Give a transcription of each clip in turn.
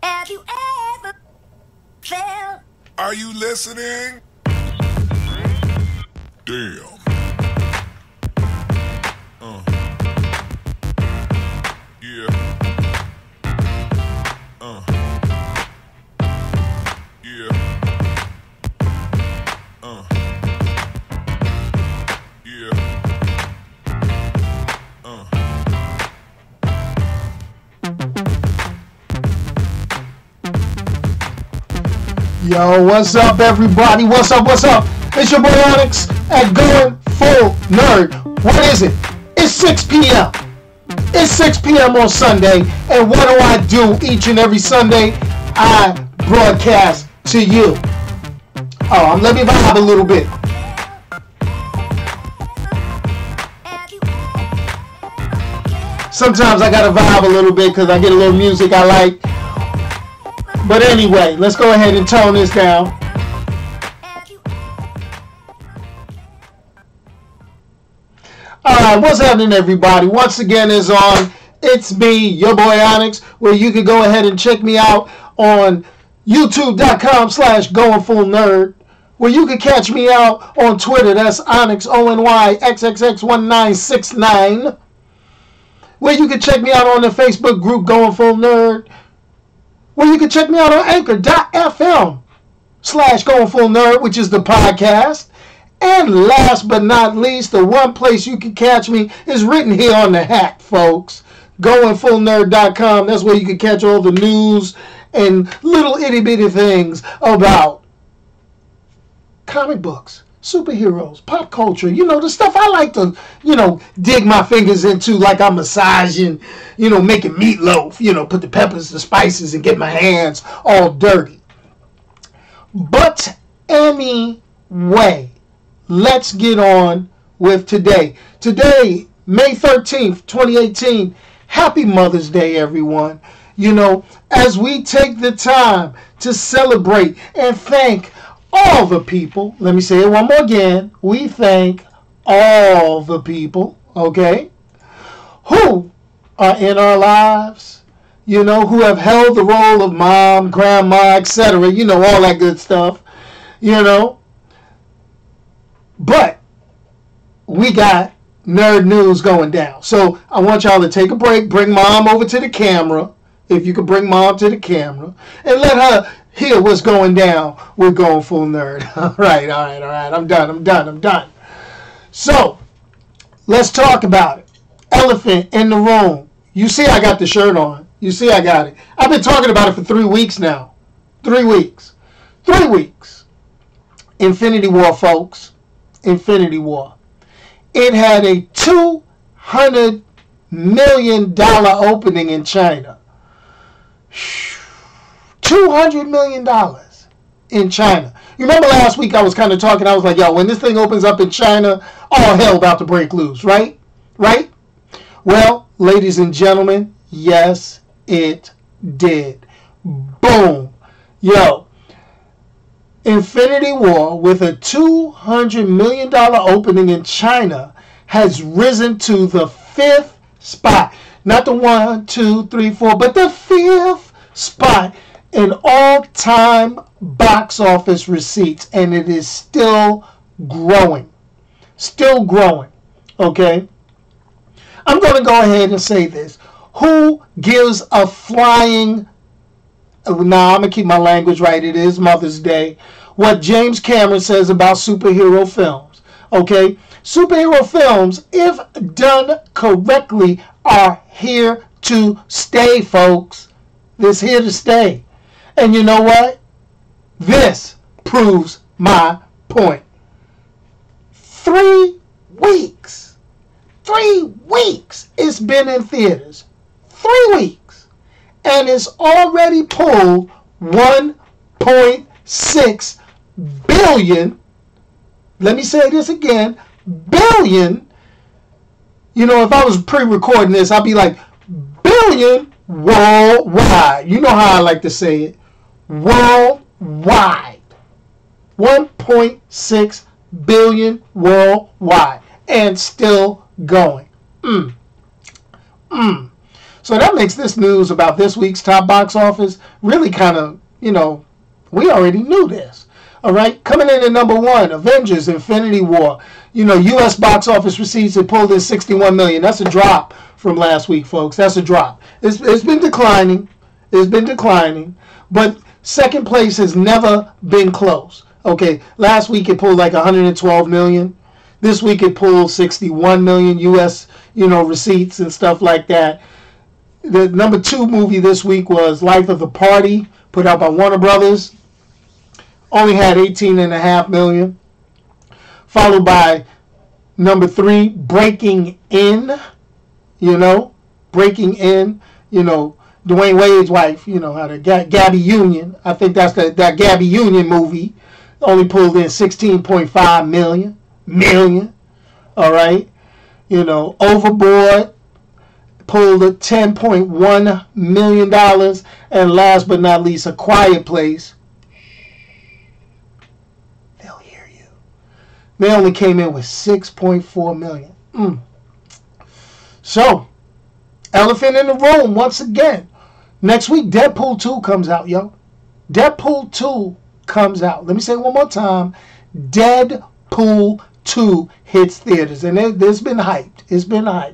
Have you ever felt? Are you listening? Damn. Yeah. Yeah. Yeah. Yo, what's up, everybody? What's up? What's up? It's your boy Onyx at Going Full Nerd. What is it? It's 6 p.m. It's 6 p.m. on Sunday, and what do I do each and every Sunday? I broadcast to you. Let me vibe a little bit. Sometimes I gotta vibe a little bit because I get a little music I like. But anyway, let's go ahead and tone this down. Alright, what's happening, everybody? Once again is on. It's me, your boy Onyx, where you can go ahead and check me out on youtube.com/goingfullnerd, where you can catch me out on Twitter. That's Onyx, ONYXXX1969, where you can check me out on the Facebook group Going Full Nerd, where you can check me out on anchor.fm/goingfullnerd, which is the podcast. And last but not least, the one place you can catch me is written here on the hat, folks. Goingfullnerd.com. That's where you can catch all the news and little itty bitty things about comic books, superheroes, pop culture, the stuff I like to, dig my fingers into, like I'm massaging, making meatloaf, put the peppers, the spices, and get my hands all dirty. But anyway, let's get on with today. Today, May 13th, 2018. Happy Mother's Day, everyone. As we take the time to celebrate and thank all the people, let me say it one more again. We thank all the people, okay, who are in our lives, who have held the role of mom, grandma, etc., all that good stuff, But we got nerd news going down. So I want y'all to take a break, bring mom over to the camera, if you could bring mom to the camera, and let her hear what's going down with Going Full Nerd. All right. I'm done. So let's talk about it. Elephant in the room. You see I got the shirt on. You see I got it. I've been talking about it for 3 weeks now. 3 weeks. 3 weeks. Infinity War, folks. Infinity War. It had a $200 million opening in China. $200 million in China. You remember last week I was kind of talking, I was like, yo, when this thing opens up in China, all hell about to break loose, right? Right? Well, ladies and gentlemen, yes, it did. Boom. Yo. Infinity War, with a $200 million opening in China, has risen to the 5th spot. Not the 1, 2, 3, 4, but the 5th spot in all-time box office receipts. And it is still growing. Still growing. Okay? I'm going to go ahead and say this. Who gives a flying... Now, I'm going to keep my language right. It is Mother's Day. What James Cameron says about superhero films. Okay? Superhero films, if done correctly, are here to stay, folks. This here to stay. And you know what? This proves my point. 3 weeks. 3 weeks it's been in theaters. 3 weeks. And it's already pulled 1.6 billion. Let me say this again. Billion. If I was pre-recording this, I'd be like, billion worldwide. You know how I like to say it. Worldwide. 1.6 billion worldwide. And still going. So that makes this news about this week's top box office really kind of, we already knew this. All right, coming in at number 1, Avengers: Infinity War. U.S. box office receipts, it pulled in $61 million. That's a drop from last week, folks. That's a drop. It's been declining. It's been declining. But second place has never been close. Okay, last week it pulled like $112 million. This week it pulled $61 million U.S. receipts and stuff like that. The number 2 movie this week was Life of the Party, put out by Warner Brothers. Only had $18.5 million. Followed by number 3, Breaking In. Breaking In. Dwayne Wade's wife. How the Gabby Union. I think that's that Gabby Union movie. Only pulled in $16.5 million. All right. Overboard pulled at $10.1 million. And last but not least, A Quiet Place. They'll hear you. They only came in with $6.4 million. So, elephant in the room once again. Next week, Deadpool 2 comes out, yo. Deadpool 2 comes out. Let me say it one more time. Deadpool 2 hits theaters. And it's been hyped. It's been hyped.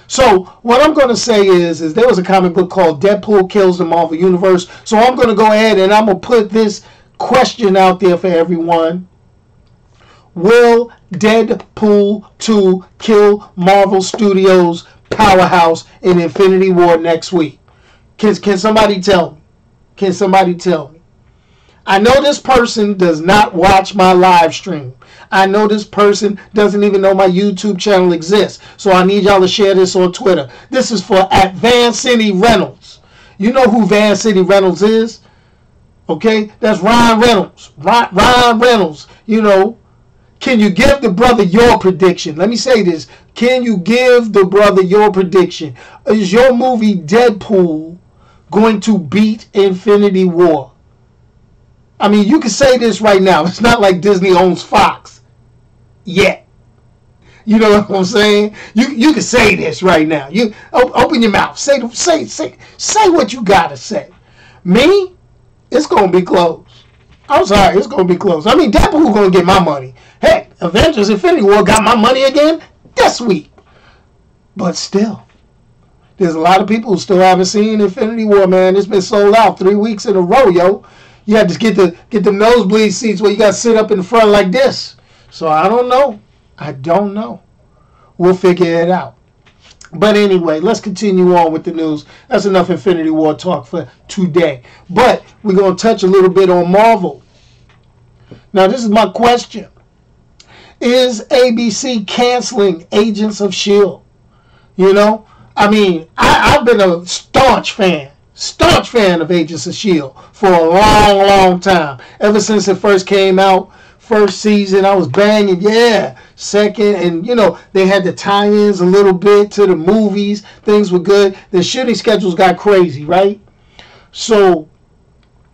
So what I'm going to say is there was a comic book called Deadpool Kills the Marvel Universe. So I'm going to go ahead and I'm going to put this question out there for everyone. Will Deadpool 2 kill Marvel Studios' powerhouse in Infinity War next week? Can somebody tell me? Can somebody tell me? I know this person does not watch my live stream. I know this person doesn't even know my YouTube channel exists. So I need y'all to share this on Twitter. This is for @Van City Reynolds. You know who Van City Reynolds is? Okay? That's Ryan Reynolds. Ryan Reynolds. Can you give the brother your prediction? Let me say this. Can you give the brother your prediction? Is your movie Deadpool going to beat Infinity War? I mean, you can say this right now. It's not like Disney owns Fox yet. You know what I'm saying? You can say this right now. You open your mouth. Say what you gotta say. Me, it's gonna be close. I'm sorry, it's gonna be close. I mean, Deadpool gonna get my money. Heck, Avengers: Infinity War got my money again this week. But still, there's a lot of people who still haven't seen Infinity War, man. It's been sold out 3 weeks in a row, yo. You had to get the nosebleed seats where you got to sit up in the front like this. So I don't know. I don't know. We'll figure it out. But anyway, let's continue on with the news. That's enough Infinity War talk for today. But we're going to touch a little bit on Marvel. Now, this is my question. Is ABC canceling Agents of S.H.I.E.L.D.? I mean, I've been a staunch fan of Agents of S.H.I.E.L.D. for a long, long time. Ever since it first came out, first season, I was banging, yeah. Second, and they had the tie-ins a little bit to the movies. Things were good. The shooting schedules got crazy, right? So,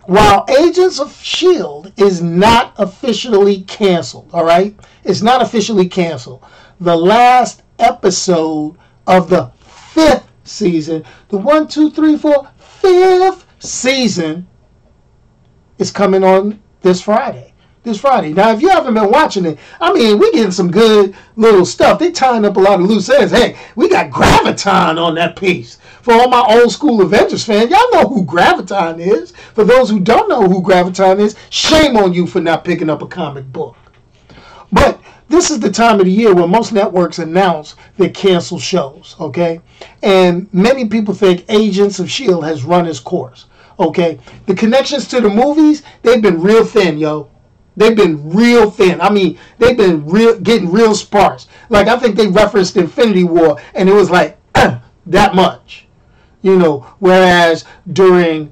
while Agents of S.H.I.E.L.D. is not officially canceled, all right? It's not officially canceled. The last episode of the 5th season, the 5th season is coming on this Friday. Now, if you haven't been watching it, I mean, we're getting some good little stuff. They're tying up a lot of loose ends. Hey, we got Graviton on that piece. For all my old school Avengers fans, y'all know who Graviton is. For those who don't know who Graviton is, shame on you for not picking up a comic book. But this is the time of the year when most networks announce they cancel shows, okay? And many people think Agents of S.H.I.E.L.D. has run its course, okay? The connections to the movies, they've been real thin, yo. They've been real thin. I mean, they've been getting real sparse. Like, I think they referenced Infinity War, and it was like, that much. Whereas during,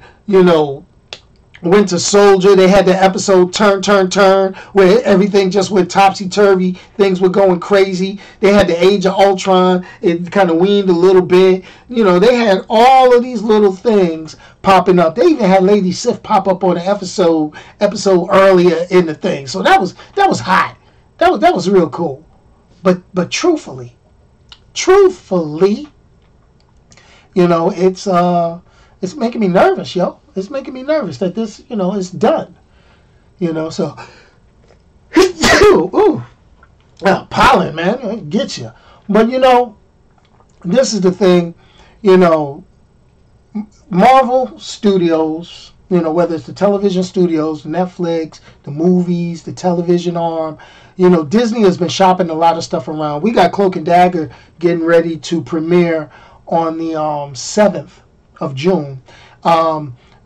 Winter Soldier, they had the episode Turn, where everything just went topsy-turvy. Things were going crazy. They had the Age of Ultron. It kind of weaned a little bit. They had all of these little things popping up. They even had Lady Sif pop up on the episode earlier in the thing. So that was hot. That was real cool. But truthfully, You know, it's making me nervous, yo. It's making me nervous that this, you know, is done. You know, so ooh, pollen, man, it gets you. But you know, this is the thing, you know, Marvel Studios, you know, whether it's the television studios, Netflix, the movies, the television arm, you know, Disney has been shopping a lot of stuff around. We got Cloak and Dagger getting ready to premiere on the 7th of June.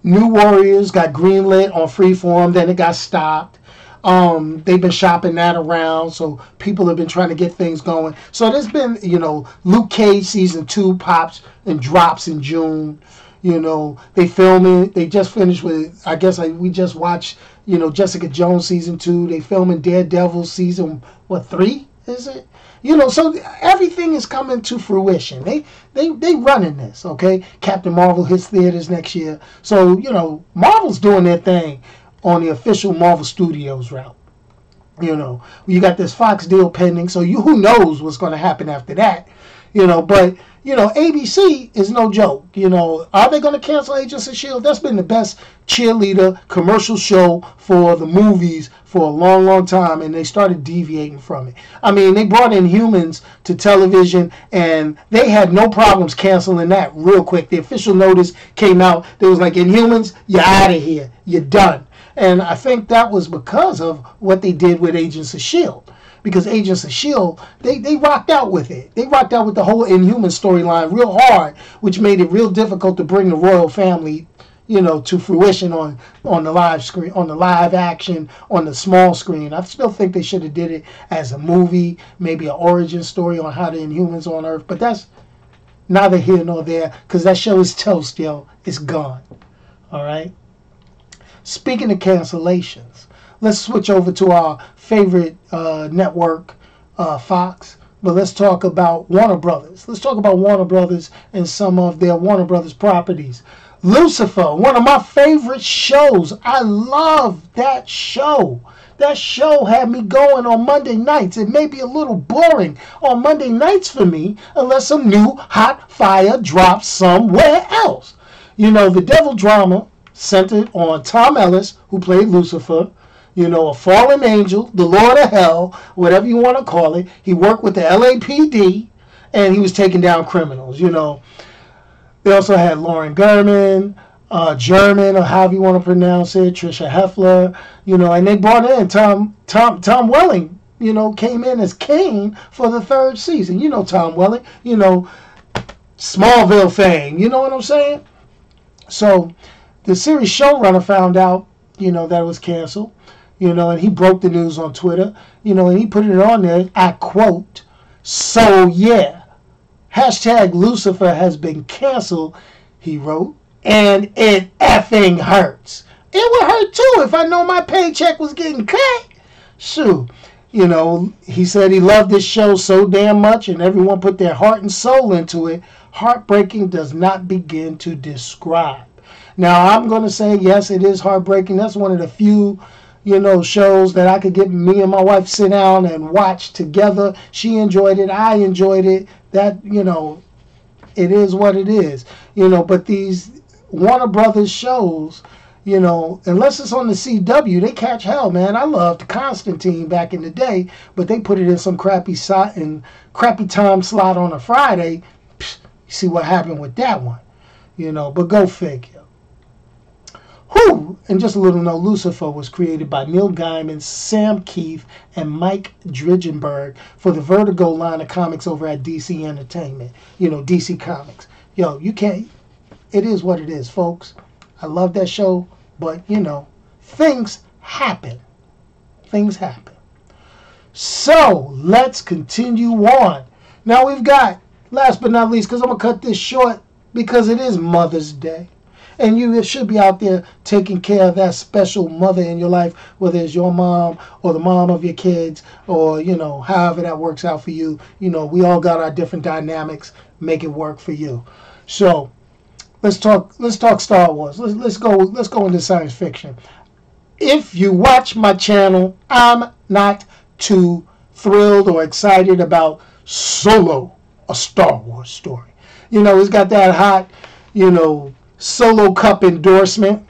New Warriors got greenlit on Freeform, then it got stopped. They've been shopping that around, so people have been trying to get things going. So there's been, you know, Luke Cage season 2 pops and drops in June. You know, they filming. They just finished with. I guess we just watched. You know, Jessica Jones season 2. They filming Daredevil season 3 is it? You know, so everything is coming to fruition. They running this, okay? Captain Marvel hits theaters next year. So, you know, Marvel's doing their thing on the official Marvel Studios route. You know, you got this Fox deal pending, so who knows what's going to happen after that. You know, but, you know, ABC is no joke. You know, are they going to cancel Agents of S.H.I.E.L.D.? That's been the best cheerleader commercial show for the movies for a long, long time, and they started deviating from it. I mean, they brought Inhumans to television, and they had no problems canceling that real quick. The official notice came out. They was like, Inhumans, you're out of here. You're done. And I think that was because of what they did with Agents of S.H.I.E.L.D. Because Agents of S.H.I.E.L.D., they rocked out with it. They rocked out with the whole Inhuman storyline real hard, which made it real difficult to bring the royal family, you know, to fruition on the live screen, on the live action, on the small screen. I still think they should have did it as a movie, maybe an origin story on how the Inhumans on Earth. But that's neither here nor there, because that show is toast, yo. It's gone. All right? Speaking of cancellations, let's switch over to our favorite network, Fox. But let's talk about Warner Brothers. Let's talk about Warner Brothers and some of their Warner Brothers properties. Lucifer, one of my favorite shows. I love that show. That show had me going on Monday nights. It may be a little boring on Monday nights for me unless some new hot fire drops somewhere else. You know, the Devil drama centered on Tom Ellis, who played Lucifer, you know, a fallen angel, the Lord of Hell, whatever you want to call it. He worked with the LAPD, and he was taking down criminals, you know. They also had Lauren German, German, or however you want to pronounce it, Trisha Heffler, you know, and they brought in Tom Welling, you know, came in as Kane for the 3rd season. You know Tom Welling, you know, Smallville fame, you know what I'm saying? So the series showrunner found out, you know, that it was canceled, you know, and he broke the news on Twitter, you know, and he put it on there, I quote, "So yeah, hashtag Lucifer has been canceled," he wrote, "and it effing hurts. It would hurt too if I know my paycheck was getting cut." Shoot. You know, he said he loved this show so damn much and everyone put their heart and soul into it. Heartbreaking does not begin to describe. Now, I'm going to say, yes, it is heartbreaking. That's one of the few, you know, shows that I could get me and my wife sit down and watch together. She enjoyed it. I enjoyed it. That, you know, it is what it is. You know, but these Warner Brothers shows, you know, unless it's on the CW, they catch hell, man. I loved Constantine back in the day, but they put it in some crappy time slot on a Friday. Psh, you see what happened with that one, you know, but go figure. Whew! And just a little note, Lucifer was created by Neil Gaiman, Sam Keith, and Mike Dridgenberg for the Vertigo line of comics over at DC Entertainment. You know, DC Comics. Yo, you can't... It is what it is, folks. I love that show, but, you know, things happen. Things happen. So, let's continue on. Now we've got, last but not least, because I'm going to cut this short, because it is Mother's Day. And you should be out there taking care of that special mother in your life, whether it's your mom or the mom of your kids or, you know, however that works out for you. You know, we all got our different dynamics. Make it work for you. So let's talk Star Wars. Let's go into science fiction. If you watch my channel, I'm not too thrilled or excited about Solo, a Star Wars story. You know, it's got that hot, you know, Solo Cup endorsement.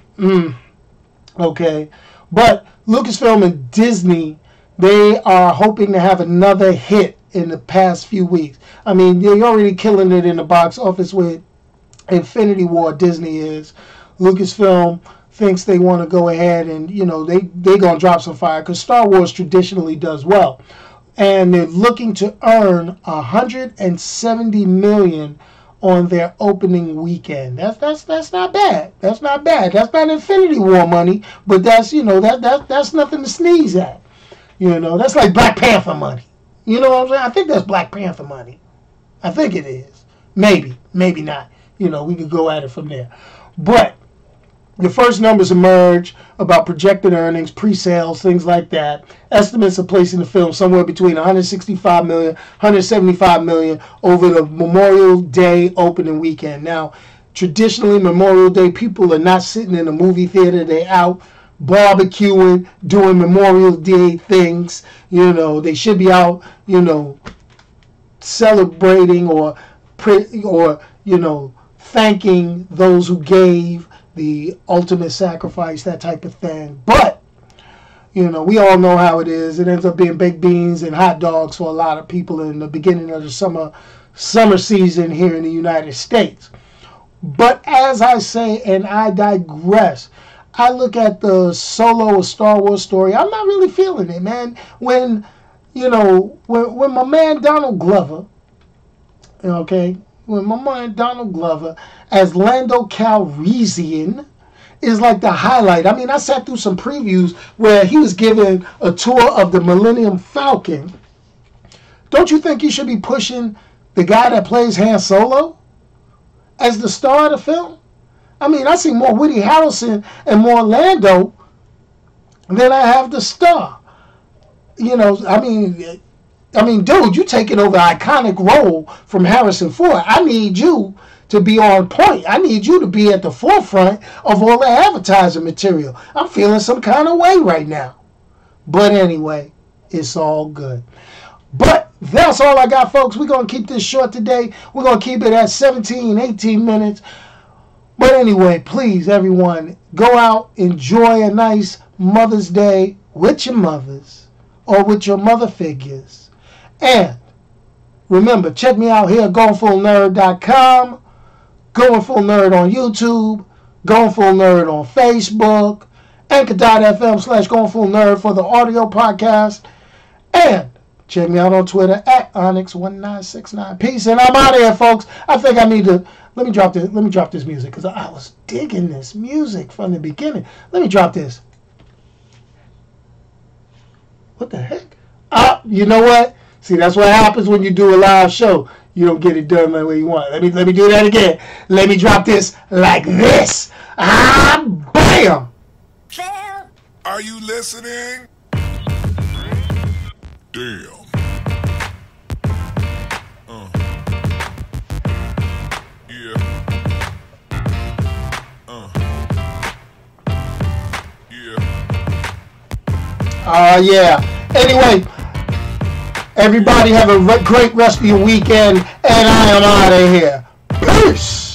Okay. But Lucasfilm and Disney, they are hoping to have another hit in the past few weeks. I mean, they're already killing it in the box office with Infinity War. Disney is. Lucasfilm thinks they want to go ahead and, you know, they're going to drop some fire because Star Wars traditionally does well. And they're looking to earn $170 million on their opening weekend. That's not bad. That's not bad. That's not Infinity War money, but that's, you know, that's nothing to sneeze at. You know, that's like Black Panther money. You know what I'm saying? I think that's Black Panther money. I think it is. Maybe not. You know, we could go at it from there. But the first numbers emerge about projected earnings, pre-sales, things like that. Estimates are placing the film somewhere between $165 million, $175 million over the Memorial Day opening weekend. Now, traditionally, Memorial Day, people are not sitting in a movie theater. They're out barbecuing, doing Memorial Day things. You know, they should be out, you know, celebrating or you know, thanking those who gave the ultimate sacrifice, that type of thing. But, you know, we all know how it is. It ends up being baked beans and hot dogs for a lot of people in the beginning of the summer season here in the United States. But as I say, and I digress, I look at the Solo Star Wars story. I'm not really feeling it, man. When, you know, when my man Donald Glover, okay, when my man Donald Glover as Lando Calrissian is like the highlight. I mean, I sat through some previews where he was giving a tour of the Millennium Falcon. Don't you think you should be pushing the guy that plays Han Solo as the star of the film? I mean, I see more Woody Harrelson and more Lando than I have the star. You know, I mean, dude, you taking over an iconic role from Harrison Ford. I need you to be on point. I need you to be at the forefront of all the advertising material. I'm feeling some kind of way right now. But anyway, it's all good. But that's all I got, folks. We're going to keep this short today. We're going to keep it at 17, 18 minutes. But anyway, please, everyone, go out, enjoy a nice Mother's Day with your mothers or with your mother figures. And remember, check me out here at GoingFullNerd.com, Going Full Nerd on YouTube, Going Full Nerd on Facebook, Anchor.fm/GoingFullNerd for the audio podcast, and check me out on Twitter at Onyx1969. Peace, and I'm out of here, folks. I think I need to let me drop this music because I was digging this music from the beginning. Let me drop this. What the heck? You know what? See, that's what happens when you do a live show. You don't get it done the way you want. Let me do that again. Let me drop this like this. Bam! Phil. Are you listening? Damn. Yeah. Yeah. Yeah. Anyway, everybody have a great rest of your weekend, and I am out of here. Peace.